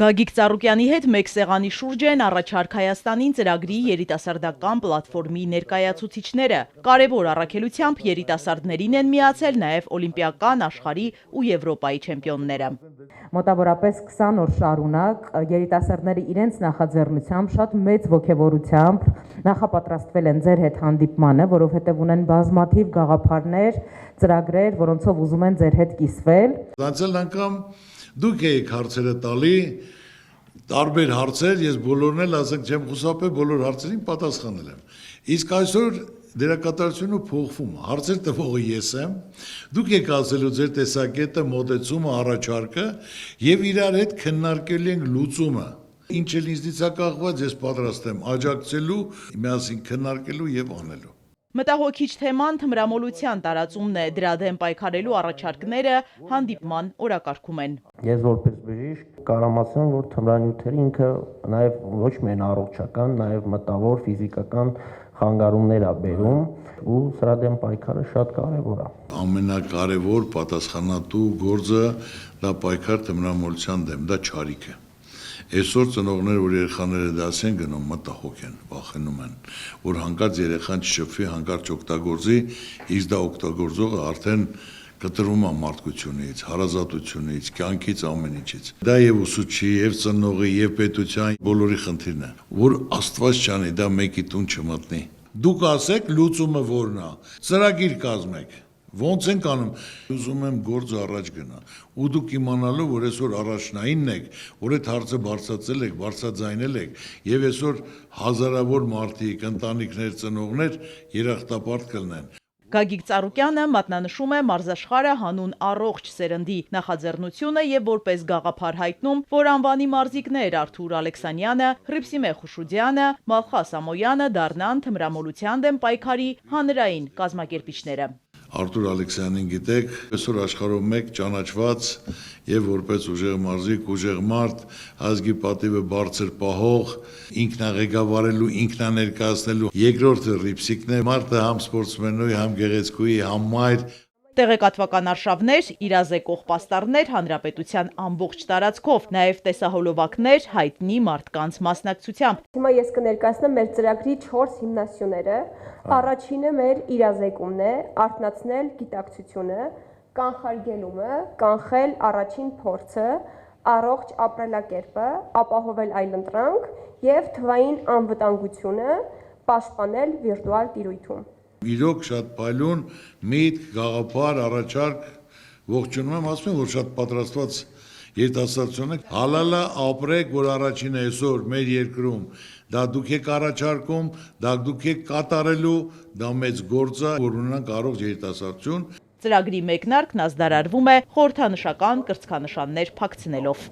Գագիկ Ծառուկյանի հետ մեկ սեղանի շուրջ են առաջարկ Հայաստանին ծրագրի երիտասարդական պլատֆորմի ներկայացուցիչները։ Կարևոր առաքելությամբ երիտասարդներին են միացել նաև օլիմպիական, աշխարհի ու Եվրոպայի չեմպիոնները։ Մոտավորապես 20 օր շարունակ երիտասարդները իրենց նախաձեռնությամբ շատ մեծ ոգևորությամբ նախապատրաստվել են ձեր հետ հանդիպմանը, որովհետև ունեն բազմաթիվ գաղափարներ, ծրագրեր, որոնցով ուզում են ձեր հետ կիսվել։ Անցյալ անգամ դուք եք հարցերը տալի, տարբեր հարցեր, ես բոլորն էլ ասենք չեմ խուսափել, բոլոր հարցերին պատասխանել եմ։ Իսկ այսօր դերակատարությունը փոխվում, հարցեր տվողը ես եմ, դուք եք ասելու ձեր տեսակետը, մոտեցումը, առաջարկը եւ իրար հետ քննարկելու ենք լուծումը։ Ինչ էլ ինձնից է կախված, ես պատրաստ եմ աջակցելու, միասին քննարկելու եւ անելու։ Մտահոգիչ թեման թմրամոլության տարածումն է, դրա դեմ պայքարելու առաջարկները հանդիպման օրակարգում են։ Ես որպես բժիշկ կարամ ասեմ, որ թմրանյութերը ինքը նաև ոչ միայն առողջական, նաև մտավոր, ֆիզիկական խանգարումներ է բերում ու սրա դեմ պայքարը շատ կարևոր է։ Ամենակարևոր պատասխանատու գործը դա պայքար թմրամոլության դեմ, դա չարիք է։ Այսօր ծնողները, որ երեխաները դաս են գնում, մտահոգ են, վախենում են, որ հանկարծ երեխան չշփվի, հանկարծ օգտագործի, իսկ դա օգտագործողը արդեն կտրում է մարդկությունից, հարազատությունից, կյանքից, ամեն ինչից։ Դա եւ ուսուցչի, եւ ծնողի, եւ պետության բոլորի խնդիրն է, որ Աստված չանի, դա մեկի տուն չմտնի։ Դուք ասեք լուծումը որն է, ծրագիր կազմեք։ Ոնց ենք անում, ուզում եմ գործը առաջ գնա, ու դուք իմանալու, որ այսօր առաջնայինն եք, որ այդ հարցը բարձրացել եք, բարձրաձայնել եք, եւ այսօր հազարավոր մարդիկ, ընտանիքներ, ծնողներ երախտապարտ կլինեն։ Գագիկ Ծառուկյանը մատնանշում է մարզաշխարհը հանուն առողջ սերնդի նախաձեռնությունը եւ որպես գաղափար հայտնում, որ անվանի մարզիկներ Արթուր Ալեքսանյանը, Հռիփսիմե Խուշուդյանը, Մալխա Սամոյանը դառնան թմրամոլության դեմ պայքարի հանրային կազմակերպիչները։ Արթուր Ալեքսյանին գիտեք, այսօր աշխարհում մեկ ճանաչված եւ որպես ուժեղ մարզիկ, ուժեղ մարդ, ազգի պատիվը բարձր պահող, ինքնաղեկավարելու, ինքնաներկայացնելու երկրորդը Հռիփսիկն է, մարդը համ սպորտսմենուի, համ գեղեցկուի, համ մայր։ Տեղեկատվական արշավներ, իրազեկող պաստառներ հանրապետության ամբողջ տարածքով, նաև տեսահոլովակներ հայտնի մարդկանց մասնակցությամբ։ Հիմա ես կներկայացնեմ մեր ծրագրի 4 հիմնասյուները։ Առաջինը մեր իրազեկումն է, արթնացնել գիտակցությունը, կանխարգելումը, կանխել առաջին փորձը, առողջ ապրելակերպը, ապահովել այլընտրանք եւ թվային անվտանգությունը, պաշտպանել վիրտուալ տիրույթում։ Իրոք շատ փայլուն միտք, գաղափար, առաջարկ, ողջունում եմ, ասում եմ, որ շատ պատրաստված երիտասարդություն եք, հալալա ապրեք, որ առաջինը այսօր մեր երկրում դա դուք եք առաջարկում, դա դուք եք կատարելու, դա մեծ գործ է, որ ունենանք առողջ երիտասարդություն։ Ծրագրի մեկնարկն ազդարարվում է խորհրդանշական կրծքանշաններ փակցնելով։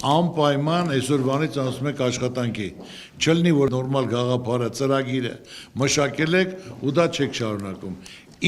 Անպայման այսօրվանից անցնում եք աշխատանքի, չլինի, որ նորմալ գաղափարը, ծրագիրը մշակել եք ու դա չեք շարունակում։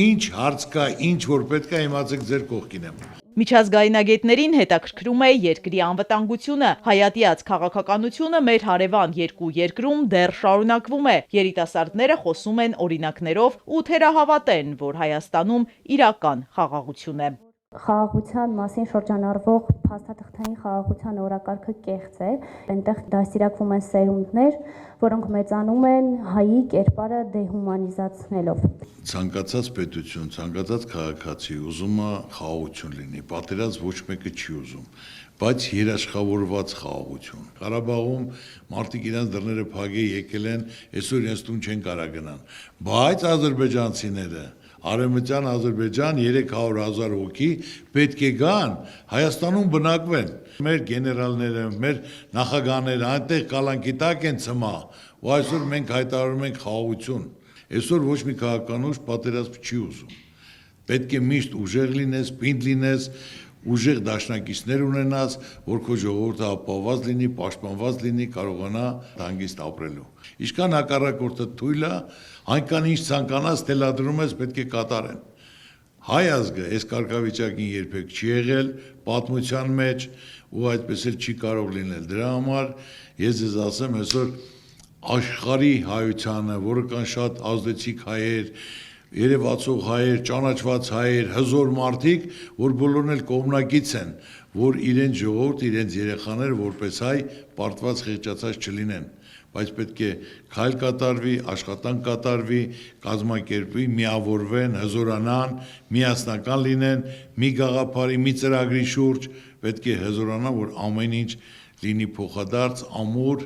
Ինչ հարց կա, ինչ որ պետք է, իմացեք ձեր կողքին եմ։ Միջազգայնագետներին հետաքրքրում է երկրի անվտանգությունը, հայատյաց քաղաքականությունը մեր հարևան երկու երկրում դեռ շարունակվում է, երիտասարդները խոսում են օրինակներով ու թերահավատեն, որ Հայաստանում իրական խաղաղություն է։ Խաղաղության մասին շրջանառվող փաստաթղթային խաղաղության օրակարգը կեղծ է, այնտեղ դաստիարակվում են սերունդներ, որոնք մեծանում են հայի կերպարը դեհումանիզացնելով։ Ցանկացած պետություն, ցանկացած քաղաքացի ուզում է խաղաղություն լինի, պատերազմ ոչ մեկը չի ուզում, բայց երաշխավորված խաղաղություն։ Ղարաբաղում մարդիկ իրենց դռները փակե եկել են, այսօր իրենց տուն չեն կարող գնան, բայց ադրբեջանցիները Արևմտյան Ադրբեջան 300,000 հոգի պետք է գան Հայաստանում բնակվեն։ Մեր գեներալները, մեր նախագահները այնտեղ կալանքի տակ են ցմա, ու այսօր մենք հայտարարում ենք խաղաղություն։ Այսօր ոչ մի քաղաքական ուժ պատերազմ չի ուզում։ Պետք է միշտ ուժեղ լինես, պինդ լինես, ուժեղ դաշնակիցներ ունենաս, որ քո ժողովուրդը ապահովված լինի, պաշտպանված լինի, կարողանա հանգիստ ապրելու։ Ինչքան հակառակորդը թույլ է, այնքան ինչ ցանկանաս թելադրում ես պետք է կատարեն։ Հայ ազգը այս կարգավիճակին երբեք չի եղել պատմության մեջ ու այդպես էլ չի կարող լինել։ Դրա համար ես ձեզ ասեմ այսօր աշխարհի հայությանը, որը կան շատ ազդեցիկ հայեր, երևացող հայեր, ճանաչված հայեր, հզոր մարդիկ, որ բոլորն էլ կողմնակից են, որ իրենց ժողովուրդ, իրենց երեխաները որպես հայ պարտված խեղճացած չլինեն, բայց պետք է քայլ կատարվի, աշխատանք կատարվի, կազմակերպվի, միավորվեն, հզորանան, միասնական լինեն, մի գաղափարի, մի ծրագրի շուրջ, պետք է հզորանան, որ ամեն ինչ լինի փոխադարձ, ամուր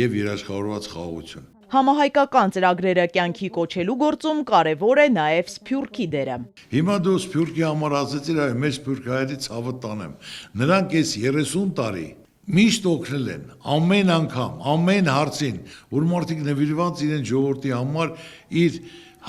եւ երաշխավորված խաղաղություն։ Համահայկական ծրագրերը կյանքի կոչելու գործում կարևոր է նաև Սփյուռքի դերը։ Հիմա դու Սփյուռքի համար ասեցիր, այո, մեր սփյուռքահայերի ցավը տանեմ։ Նրանք այս 30 տարի միշտ օգնել են, ամեն անգամ, ամեն հարցին, որ մարդիկ նվիրված իրեն ժողովրդի համար, իր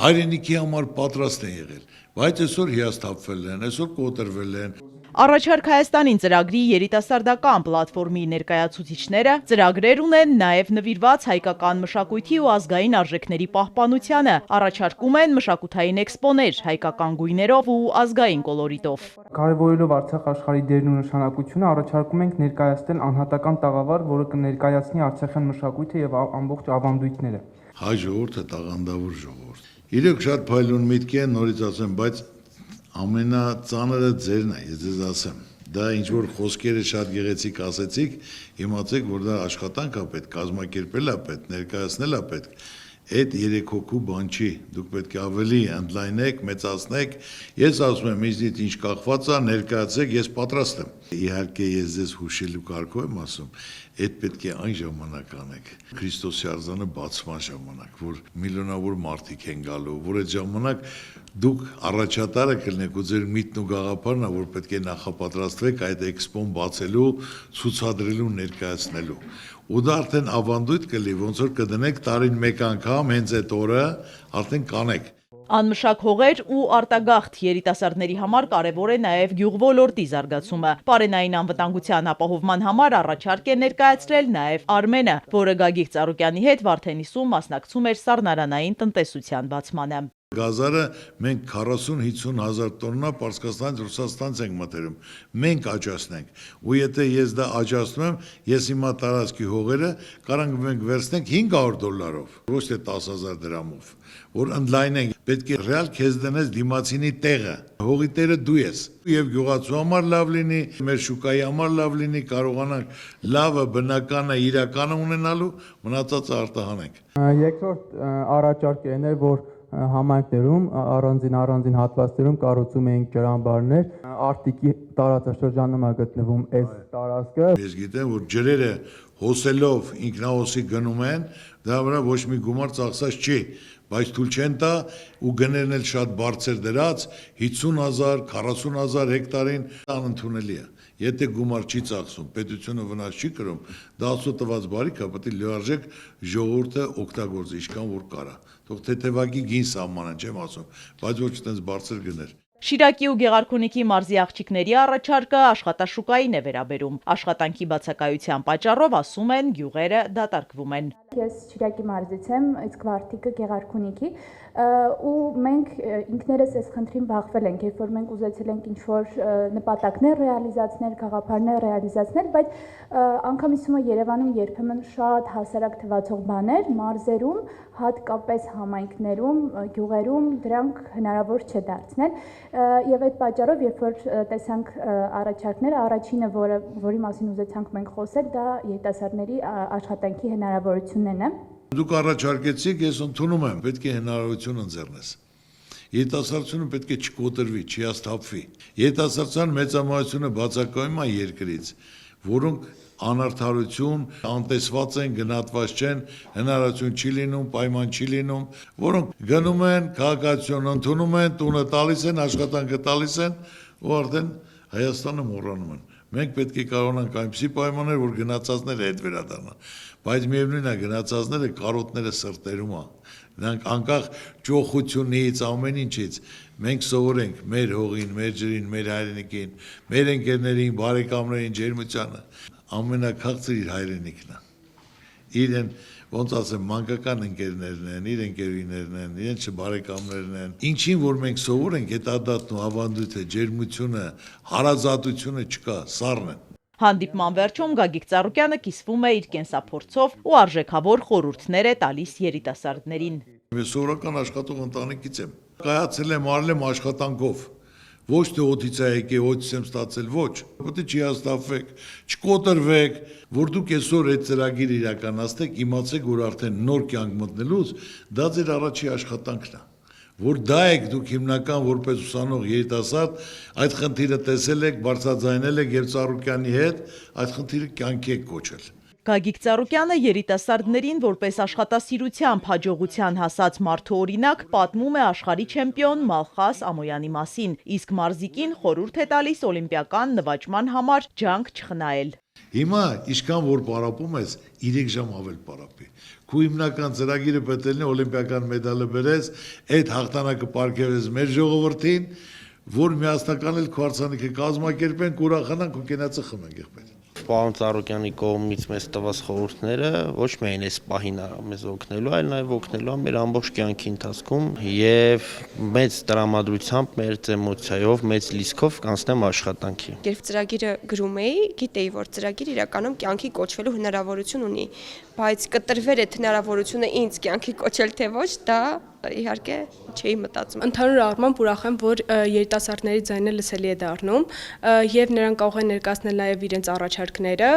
հայրենիքի համար պատրաստ են եղել, բայց այսօր հիասթափվել են, այսօր կոտրվել են։ Առաջարկ Հայաստանին ծրագրի երիտասարդական պլատֆորմի ներկայացուցիչները ծրագրեր ունեն նաև նվիրված հայկական մշակույթի ու ազգային արժեքների պահպանությանը, առաջարկում են մշակութային էքսպոներ հայկական գույներով ու ազգային կոլորիտով։ Կարևորելով Արցախ աշխարհի դերն ու նշանակությունը, առաջարկում ենք ներկայացնել անհատական տաղավար, որը կներկայացնի արցախյան մշակույթը եւ ամբողջ ավանդույթները։ Հայ ժողովուրդը տաղանդավոր ժողովուրդ։ Իրոք շատ փայլուն միտք է, նորից ասեմ, բայց ամենածանրը ձերն է, ես ձեզ ասեմ։ Դա ինչ որ խոսքերը շատ գեղեցիկ ասեցիք, իմացեք, որ դա աշխատանք է պետք, կազմակերպել է պետք, ներկայացնել է պետք։ Այդ 3 հոգու բան չի, դուք պետք է ավելի ընդլայնեք, մեծացնեք։ Ես ասում եմ, ինձնից ինչ կախված է, ներկայացեք, ես պատրաստ եմ։ Իհարկե ես ձեզ հուշելու կարգով եմ ասում, այդ պետք է այն ժամանակ անեք, Քրիստոսի արձանը բացման ժամանակ, որ միլիոնավոր մարդիկ են գալու, որ այդ ժամանակ դուք առաջատարը կլինեք ու ձեր միտքն ու գաղափարն է, որ պետք է նախապատրաստվեք այդ էքսպոն բացելու, ցուցադրելու, ներկայացնելու։ Ու դա արդեն ավանդույթ կլի, ոնց որ կդնեք տարին մեկ անգամ, հենց այդ օրը արդեն կանեք։ Անմշակ հողեր ու արտագաղթ երիտասարդների համար կարևոր է նաև գյուղոլորտի զարգացումը։ Պարենային անվտանգության ապահովման համար առաջարկ է ներկայացրել նաև Արմենը, որը Գագիկ Ծառուկյանի հետ Վարդենիսում մասնակցում էր սառնարանային տնտեսության բացմանը։ Գազարը մենք 40-50 հազար տոննա Պարսկաստանից Ռուսաստանից ենք մտերում, մենք աճացնենք, ու եթե ես դա աճացնում եմ, ես հիմա տարածքի հողերը կարանք մենք վերցնենք $500, ոչ թե 10,000 դրամով, որ ընդլայնենք, պետք է ռեալ քեզ դնես դիմացինի տեղը, հողի տերը դու ես, եւ գյուղացու համար լավ լինի, մեր շուկայի համար լավ լինի, կարողանանք լավը, բնականը, իրականը ունենալու, մնացածը արտահանենք։ Երկրորդ առաջարկն էր, որ համայնքներում առանձին հատվածներում կառուցում ենք ջրամբարներ, Արտիկի տարածաշրջանում է գտնվում այս տարածքը։ Ես գիտեմ, որ ջրերը հոսելով ինքնահոսի գնում են, դա վրա ոչ մի գումար ծախսած չի, բայց թույլ չեն տա ու գներն էլ շատ բարձր դրած 50,000, 40,000 հեկտարին անընդունելի է։ Եթե գումար չի ծախսում, պետությունը վնաս չի կրում, դա Աստծո տված բարիք է, պետք է լիարժեք ժողովուրդը օգտագործի, ինչքան որ կարա։ Թող թեթևակի գին սահմանեն, չեմ ասում, բայց ոչ այդպես բարձր գներ։ Շիրակի ու Գեղարքունիքի մարզի աղջիկների առաջարկը աշխատաշուկային է վերաբերում։ Աշխատանքի բացակայության պատճառով, ասում են, գյուղերը դատարկվում են։ Ես Շիրակի մարզից եմ, իսկ Վարդիկը Գեղարքունիքի, ու մենք ինքներս այս խնդրին բախվել ենք, երբ որ մենք ուզեցել ենք ինչ-որ նպատակներ ռեալիզացնել, գաղափարներ ռեալիզացնել, բայց անգամիսումը Երևանում երբեմն շատ հասարակ թվացող բաներ, մարզերում, հատկապես համայնքներում, գյուղերում դրանք հնարավոր չէ դարձնել, եւ այդ պատճառով, երբ որ տեսանք առաջարկները, առաջինը, որի մասին ուզեցանք մենք խոսել, դա երիտասարդների աշխատանքի հնարավորությունն է։ Դուք առաջարկեցիք, ես ընդունում եմ, պետք է հնարավորություն ընձեռնես։ Երիտասարդությունը պետք է չկոտրվի, չհիասթափվի։ Երիտասարդության մեծամասնությունը բացակայում է երկրից, որոնք անարդարություն, անտեսված են, գնահատված չեն, հնարավորություն չի լինում, պայման չի լինում, որոնք գնում են, քաղաքացիություն ընդունում են, տունը տալիս են, աշխատանքը տալիս են, ու արդեն Հայաստանը մոռանում են։ Մենք պետք է կարողանանք այնպիսի պայմաններ, որ գնացածները հետ վերադառնան, բայց միևնույն է գնացածները կարոտները սրտերում է։ Նրանք անկախ ճոխությունից, ամեն ինչից, մենք սովորենք մեր հողին, մեր ջրին, մեր հայրենիքին, մեր ընկերներին, բարեկամներին, ջերմությանը, ամենաքաղցր իր հայրենիքն է։ Իրեն ոնց ասեմ, մանկական ընկերներն են, իր ընկերուներն են, իրենց բարեկամներն են։ Ինչին որ մենք սովոր ենք, հետադատն ու ավանդույթը, ջերմությունը, հարազատությունը չկա, սառն են։ Հանդիպման վերջում Գագիկ Ծառուկյանը կիսվում է իր կենսափորձով ու արժեքավոր խորհուրդներ է տալիս երիտասարդներին։ Ես սովորական աշխատող ընտանիքից եմ։ Կայացել եմ, արել եմ աշխատանքով, Ոչ թե օդից է եկե, օդից եմ ստացել, ոչ, պետք է չհաստատվեք, չկոտրվեք, որ դուք այսօր այդ ծրագիրը իրականացնեք, իմացեք, որ արդեն նոր կյանք մտնելուց դա ձեր առաջի աշխատանքն է, որ դա եք դուք հիմնական որպես ուսանող երիտասարդ, այդ խնդիրը տեսել եք, բարձրաձայնել եք եւ Ծառուկյանի հետ, այդ խնդիրը կյանքի եք կոչել։ Գագիկ Ծառուկյանը երիտասարդներին որպես աշխատասիրությամբ հաջողության հասած մարդու օրինակ պատմում է աշխարհի չեմպիոն Մալխաս Ամոյանի մասին, իսկ մարզիկին խորհուրդ է տալիս օլիմպիական նվաճման համար ջանք չխնայել։ Հիմա ինչքան որ պարապում ես, 3 ժամ ավել պարապի։ Քու հիմնական ծրագիրը պետք է լինի օլիմպիական մեդալը բերես, այդ հաղթանակը պարգևես մեր ժողովրդին, որ միասնական էլ քո հարցանիքը կազմակերպեն, ուրախանանք ու կենացը խմենք եղբայր։ Պարոն Ծառուկյանի կողմից մեզ տված խորհուրդները ոչ միայն այս պահին մեզ օգնելու, այլ նաև օգնելու մեր ամբողջ կյանքի ընթացքում եւ մեծ տրամադրությամբ, մեծ էմոցիայով, մեծ լիցքով կանցնեմ աշխատանքի։ Երբ ծրագիրը գրում էի, գիտեի, որ ծրագիրը իրականում կյանքի կոչվելու հնարավորություն ունի, բայց կտրվեր այդ հնարավորությունը ինձ կյանքի կոչել թե ոչ, դա իհարկե չէի մտածում։ Ընդհանուր առմամբ ուրախ եմ, որ երիտասարդների ձայնը լսելի է դառնում եւ նրանք կարող են ներկայացնել նաեւ իրենց առաջարկները,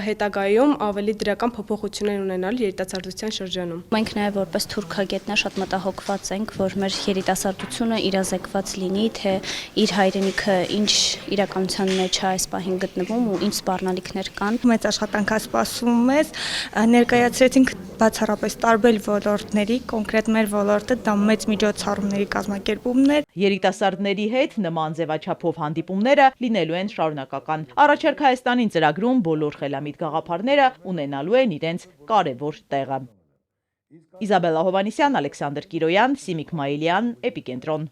հետագայում ավելի դրական փոփոխություններ ունենալ երիտասարդության շրջանում։ Մենք նաեւ որպես թուրքագետներ շատ մտահոգված ենք, որ մեր երիտասարդությունը իրազեկված լինի, թե իր հայրենիքը ինչ իրականության մեջ է այս պահին գտնվում ու ինչ սպառնալիքներ կան։ Մեծ աշխատանք է սպասում մեզ, ներկայացրեցինք բացառապես տարբեր ոլորտների, կոնկրետ մեր ոլորտը դա մեծ միջոցառումների կազմակերպումն էր։ Երիտասարդների հետ նման ձևաչափով հանդիպումները լինելու են շարունակական։ Առաջարկ Հայաստանին ծրագրում բոլոր խելամիտ գաղափարները ունենալու են իրենց կարևոր տեղը։ Իզաբելլա Հովանիսյան, Ալեքսանդր Կիրոյան, Սիմիկ Մայիլյան, Էպիկենտրոն։